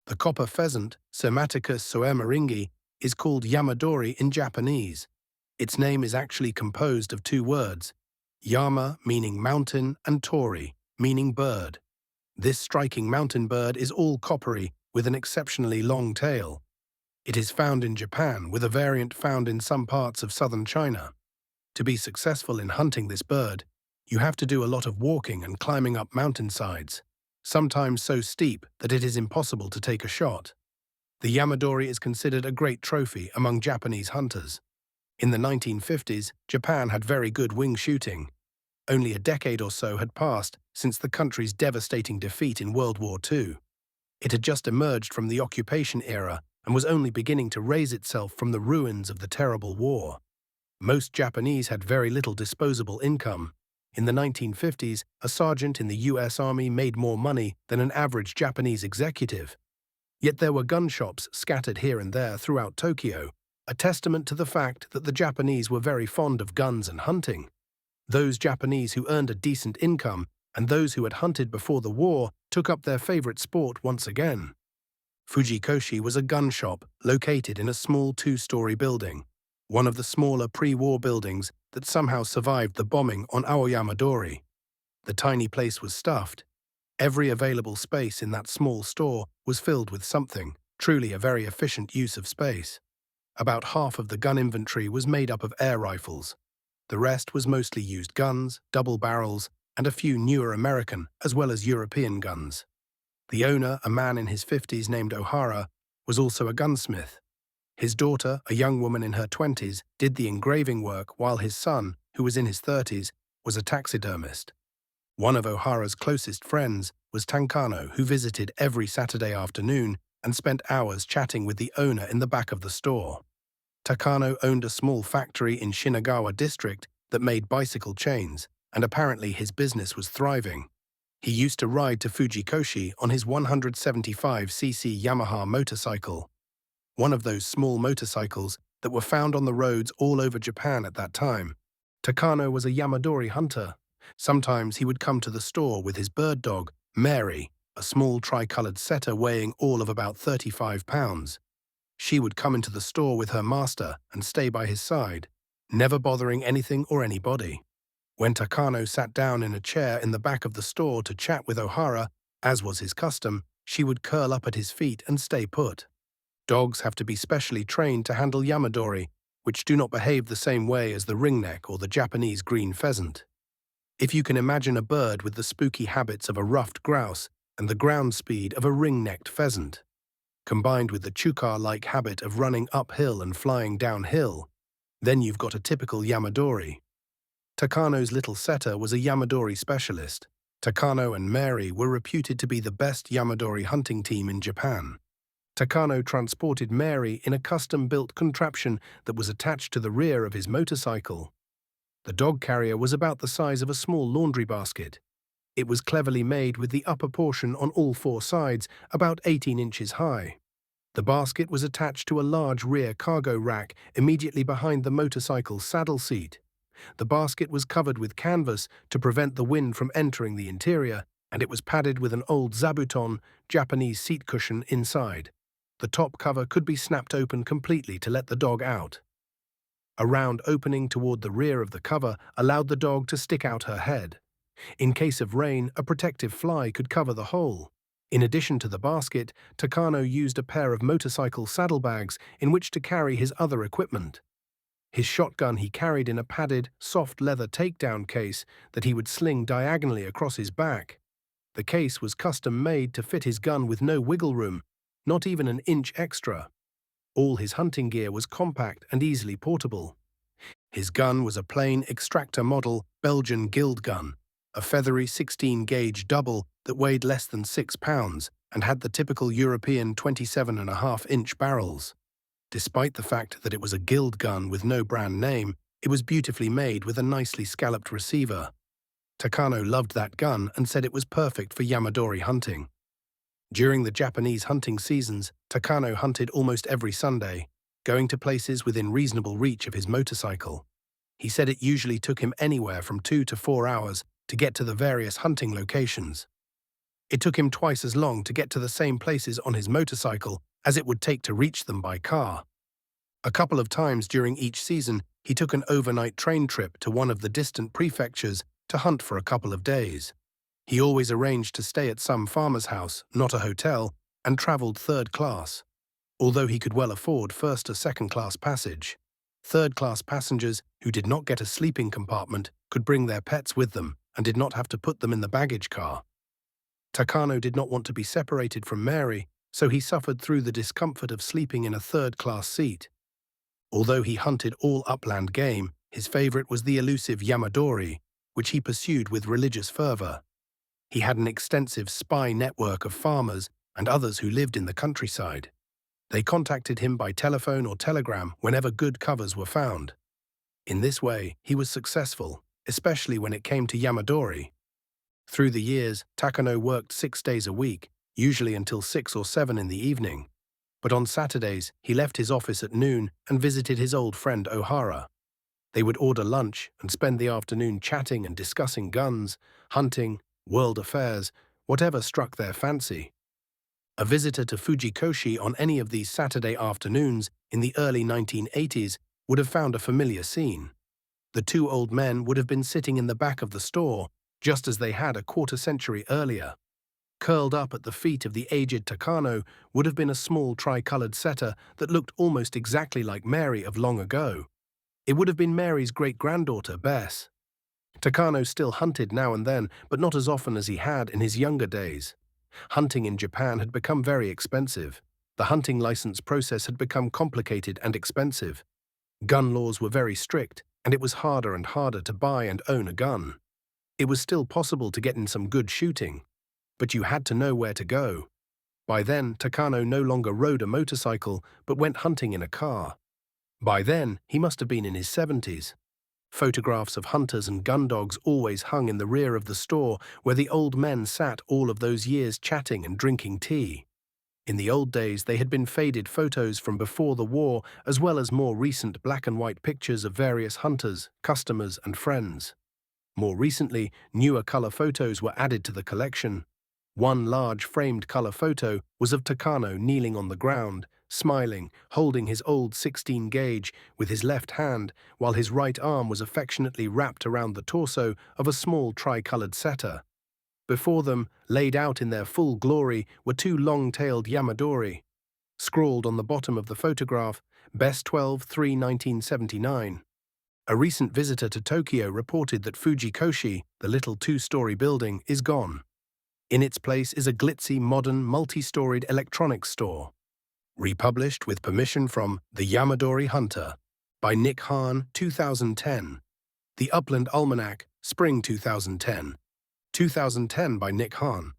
The copper pheasant, Cermaticus soemmerringi, is called yamadori in Japanese. Its name is actually composed of two words, yama meaning mountain and tori meaning bird. This striking mountain bird is all coppery with an exceptionally long tail. It is found in Japan, with a variant found in some parts of southern China. To be successful in hunting this bird, you have to do a lot of walking and climbing up mountainsides, sometimes so steep that it is impossible to take a shot. The yamadori is considered a great trophy among Japanese hunters. In the 1950s, Japan had very good wing shooting. Only a decade or so had passed since the country's devastating defeat in World War II. It had just emerged from the occupation era and was only beginning to raise itself from the ruins of the terrible war. Most Japanese had very little disposable income. In the 1950s, a sergeant in the US Army made more money than an average Japanese executive. Yet there were gun shops scattered here and there throughout Tokyo, a testament to the fact that the Japanese were very fond of guns and hunting. Those Japanese who earned a decent income and those who had hunted before the war took up their favorite sport once again. Fujikoshi was a gun shop located in a small two-story building, one of the smaller pre-war buildings that somehow survived the bombing on Aoyamadori. The tiny place was stuffed. Every available space in that small store was filled with something, truly a very efficient use of space. About half of the gun inventory was made up of air rifles. The rest was mostly used guns, double barrels, and a few newer American as well as European guns. The owner, a man in his 50s named Ohara, was also a gunsmith. His daughter, a young woman in her 20s, did the engraving work, while his son, who was in his 30s, was a taxidermist. One of Ohara's closest friends was Tankano, who visited every Saturday afternoon and spent hours chatting with the owner in the back of the store. Takano owned a small factory in Shinagawa district that made bicycle chains, and apparently his business was thriving. He used to ride to Fujikoshi on his 175cc Yamaha motorcycle, one of those small motorcycles that were found on the roads all over Japan at that time. Takano was a Yamadori hunter. Sometimes he would come to the store with his bird dog, Mary, a small tricolored setter weighing all of about 35 pounds. She would come into the store with her master and stay by his side, never bothering anything or anybody. When Takano sat down in a chair in the back of the store to chat with Ohara, as was his custom, she would curl up at his feet and stay put. Dogs have to be specially trained to handle Yamadori, which do not behave the same way as the ringneck or the Japanese green pheasant. If you can imagine a bird with the spooky habits of a ruffed grouse and the ground speed of a ring-necked pheasant, combined with the chukar-like habit of running uphill and flying downhill, then you've got a typical Yamadori. Takano's little setter was a Yamadori specialist. Takano and Mary were reputed to be the best Yamadori hunting team in Japan. Takano transported Mary in a custom-built contraption that was attached to the rear of his motorcycle. The dog carrier was about the size of a small laundry basket. It was cleverly made with the upper portion on all four sides, about 18 inches high. The basket was attached to a large rear cargo rack immediately behind the motorcycle's saddle seat. The basket was covered with canvas to prevent the wind from entering the interior, and it was padded with an old zabuton, Japanese seat cushion, inside. The top cover could be snapped open completely to let the dog out. A round opening toward the rear of the cover allowed the dog to stick out her head. In case of rain, a protective fly could cover the hole. In addition to the basket, Takano used a pair of motorcycle saddlebags in which to carry his other equipment. His shotgun he carried in a padded, soft leather takedown case that he would sling diagonally across his back. The case was custom-made to fit his gun with no wiggle room, not even an inch extra. All his hunting gear was compact and easily portable. His gun was a plain extractor model Belgian Guild gun, a feathery 16-gauge double that weighed less than 6 pounds and had the typical European 27.5-inch barrels. Despite the fact that it was a Guild gun with no brand name, it was beautifully made with a nicely scalloped receiver. Takano loved that gun and said it was perfect for Yamadori hunting. During the Japanese hunting seasons, Takano hunted almost every Sunday, going to places within reasonable reach of his motorcycle. He said it usually took him anywhere from 2 to 4 hours to get to the various hunting locations. It took him twice as long to get to the same places on his motorcycle as it would take to reach them by car. A couple of times during each season, he took an overnight train trip to one of the distant prefectures to hunt for a couple of days. He always arranged to stay at some farmer's house, not a hotel, and travelled third class, although he could well afford first or second class passage. Third-class passengers who did not get a sleeping compartment could bring their pets with them and did not have to put them in the baggage car. Takano did not want to be separated from Mary, so he suffered through the discomfort of sleeping in a third-class seat. Although he hunted all upland game, his favorite was the elusive Yamadori, which he pursued with religious fervor. He had an extensive spy network of farmers and others who lived in the countryside. They contacted him by telephone or telegram whenever good covers were found. In this way, he was successful, especially when it came to Yamadori. Through the years, Takano worked 6 days a week, usually until 6 or 7 in the evening. But on Saturdays, he left his office at noon and visited his old friend Ohara. They would order lunch and spend the afternoon chatting and discussing guns, hunting, world affairs, whatever struck their fancy. A visitor to Fujikoshi on any of these Saturday afternoons in the early 1980s would have found a familiar scene. The two old men would have been sitting in the back of the store, just as they had a quarter-century earlier. Curled up at the feet of the aged Takano would have been a small tricolored setter that looked almost exactly like Mary of long ago. It would have been Mary's great-granddaughter, Bess. Takano still hunted now and then, but not as often as he had in his younger days. Hunting in Japan had become very expensive. The hunting license process had become complicated and expensive. Gun laws were very strict, and it was harder and harder to buy and own a gun. It was still possible to get in some good shooting, but you had to know where to go. By then, Takano no longer rode a motorcycle, but went hunting in a car. By then, he must have been in his 70s. Photographs of hunters and gun dogs always hung in the rear of the store where the old men sat all of those years chatting and drinking tea. In the old days, they had been faded photos from before the war, as well as more recent black and white pictures of various hunters, customers, and friends. More recently, newer color photos were added to the collection. One large framed color photo was of Takano kneeling on the ground, smiling, holding his old 16 gauge with his left hand, while his right arm was affectionately wrapped around the torso of a small tricolored setter. Before them, laid out in their full glory, were two long-tailed Yamadori. Scrawled on the bottom of the photograph, Best 12/3/1979. A recent visitor to Tokyo reported that Fujikoshi, the little two-story building, is gone. In its place is a glitzy, modern, multi-storied electronics store. Republished with permission from The Yamadori Hunter by Nick Hahn, 2010. The Upland Almanac, Spring 2010. 2010 by Nick Hahn.